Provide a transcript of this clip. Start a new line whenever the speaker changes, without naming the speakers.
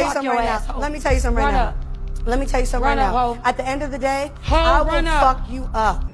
tell you
Fuck
something
your
right now.
asshole.
Let me tell you something right
Run
now.
up.
Let me tell you something right
Run up,
now.
ho.
At the end of the day,
Ho,
I will
run up.
fuck you up.